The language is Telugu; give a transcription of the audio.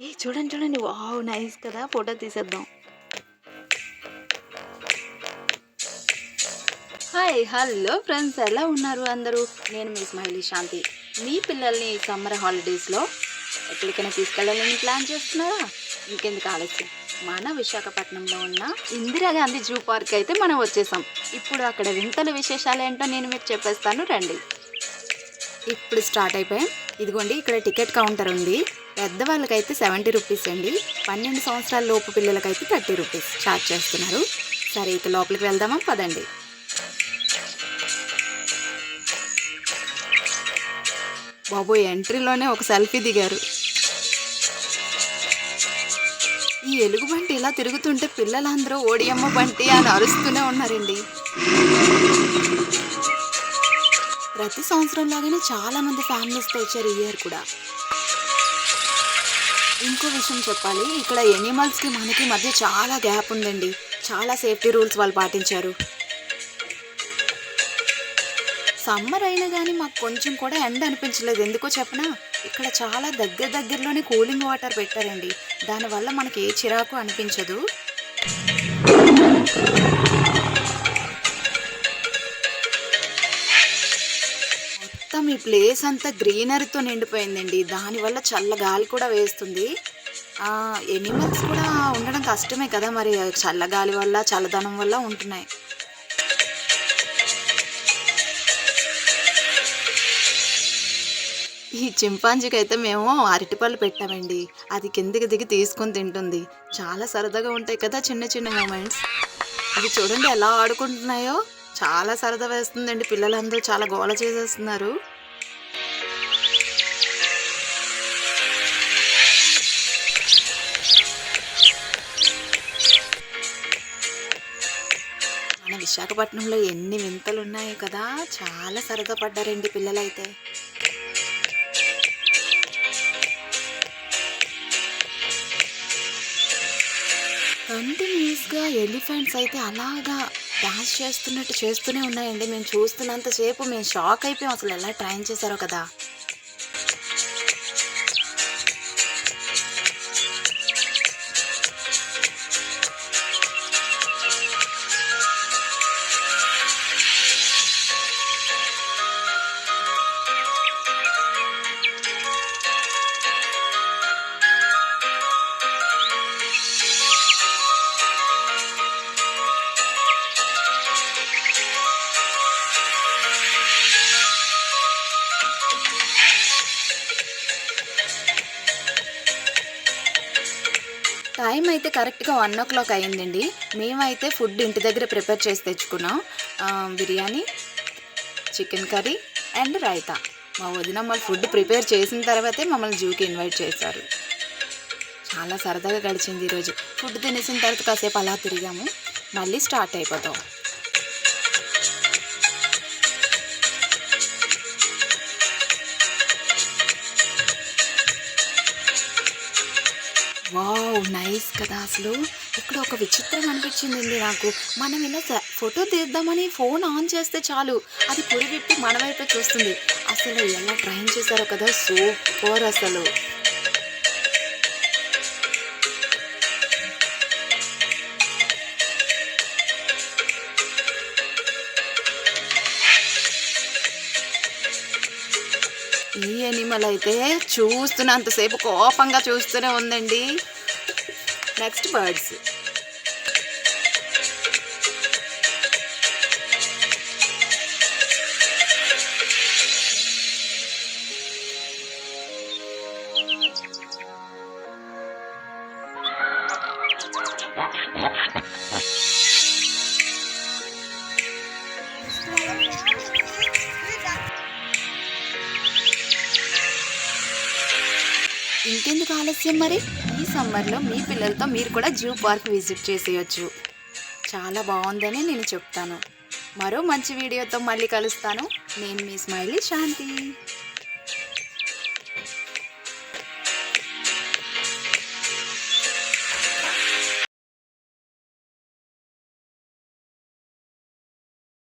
చూడండి చూడండి. వావ్! నైస్ కదా! ఫోటో తీసేద్దాం. హాయ్! హలో ఫ్రెండ్స్, ఎలా ఉన్నారు అందరూ? నేను మీ స్మైలీ శాంతి. మీ పిల్లల్ని సమ్మర్ హాలిడేస్‌లో ఎక్కడికైనా తీసుకెళ్ళాలని ప్లాన్ చేస్తున్నారా? ఇంకెందుకు ఆలస్యం, మన విశాఖపట్నంలో ఉన్న ఇందిరాగాంధీ జూ పార్క్ అయితే మనం వచ్చేసాం. ఇప్పుడు అక్కడ వింతల విశేషాలేంటో నేను మీకు చెప్పేస్తాను రండి. ఇప్పుడు స్టార్ట్ అయిపోయాం. ఇదిగోండి, ఇక్కడ టికెట్ కౌంటర్ ఉంది. పెద్దవాళ్ళకైతే 70 రూపీస్ అండి. 12 సంవత్సరాల లోపు పిల్లలకైతే 30 రూపీస్ ఛార్జ్ చేస్తున్నారు. సరే, ఇక లోపలికి వెళ్దామా? పదండి. బాబోయ్, ఎంట్రీలోనే ఒక సెల్ఫీ దిగారు. ఈ ఎలుగుబంటి ఇలా తిరుగుతుంటే పిల్లలందరూ ఓడియమ్మ బంటి అని అరుస్తూనే ఉన్నారండి. ప్రతి సంవత్సరం లాగానే చాలా మంది ఫ్యామిలీస్తో వచ్చారు ఈ ఇయర్ కూడా. ఇంకో విషయం చెప్పాలి, ఇక్కడ ఎనిమల్స్కి మనకి మధ్య చాలా గ్యాప్ ఉందండి. చాలా సేఫ్టీ రూల్స్ వాళ్ళు పాటించారు. సమ్మర్ అయినా కానీ మాకు కొంచెం కూడా ఎండ అనిపించలేదు. ఎందుకో చెప్పనా, ఇక్కడ చాలా దగ్గరలోనే కూలింగ్ వాటర్ పెట్టారండి. దానివల్ల మనకి ఏ చిరాకు అనిపించదు. మొత్తం ఈ ప్లేస్ అంతా గ్రీనరీతో నిండిపోయిందండి. దానివల్ల చల్ల గాలి కూడా వేస్తుంది. ఎనిమల్స్ కూడా ఉండడం కష్టమే కదా, మరి చల్లగాలి వల్ల చల్లదనం వల్ల ఉంటున్నాయి. ఈ చింపాంజీకి అయితే మేము అరటిపళ్ళు పెట్టామండి. అది కిందికి దిగి తీసుకొని తింటుంది. చాలా సరదాగా ఉంటాయి కదా చిన్న చిన్న మూమెంట్స్. ఇది చూడండి ఎలా ఆడుకుంటున్నాయో. చాలా సరదా వేస్తుందండి. పిల్లలందరూ చాలా గోల చేసేస్తున్నారు. మన విశాఖపట్నంలో ఎన్ని వింతలు ఉన్నాయి కదా. చాలా సరదా పడ్డారండి పిల్లలైతే. కంటిన్యూస్గా ఎలిఫెంట్స్ అయితే అలాగా డాన్స్ చేస్తున్నట్టు చేస్తూనే ఉన్నాయండి. మేము చూస్తున్నంతసేపు మేము షాక్ అయిపోయాం, అసలు ఎలా ట్రైన్ చేశారో కదా. టైం అయితే కరెక్ట్గా 1 o'clock అయ్యిందండి. మేమైతే ఫుడ్ ఇంటి దగ్గర ప్రిపేర్ చేసి తెచ్చుకున్నాం. Biryani, chicken curry and raita. మా వదిన వాళ్ళు ఫుడ్ ప్రిపేర్ చేసిన తర్వాతే మమ్మల్ని జూకి ఇన్వైట్ చేశారు. చాలా సరదాగా గడిచింది ఈరోజు. ఫుడ్ తినేసిన తర్వాత కాసేపు అలా తిరిగాము. మళ్ళీ స్టార్ట్ అయిపోతాం. వావ్! నైస్ కదా. అసలు ఇక్కడ ఒక విచిత్రం అనిపించిందండి నాకు. మనం ఇలా ఫోటో తీద్దామని ఫోన్ ఆన్ చేస్తే చాలు, అది పురి విప్పి మన వైపే చూస్తుంది. అసలు ఎలా ట్రైన్ చేశారో కదా, సూపర్ అసలు. ఈ ఎనిమల్ అయితే చూస్తున్నంతసేపు కోపంగా చూస్తూనే ఉందండి. Next birds. ఇంకెందుకు ఆలస్యం, మరి ఈ సమ్మర్లో మీ పిల్లలతో మీరు కూడా జూ పార్క్ విజిట్ చేసేయచ్చు. చాలా బాగుందని నేను చెప్తాను. మరో మంచి వీడియోతో మళ్ళీ కలుస్తాను. నేను మీ స్మైలీ శాంతి.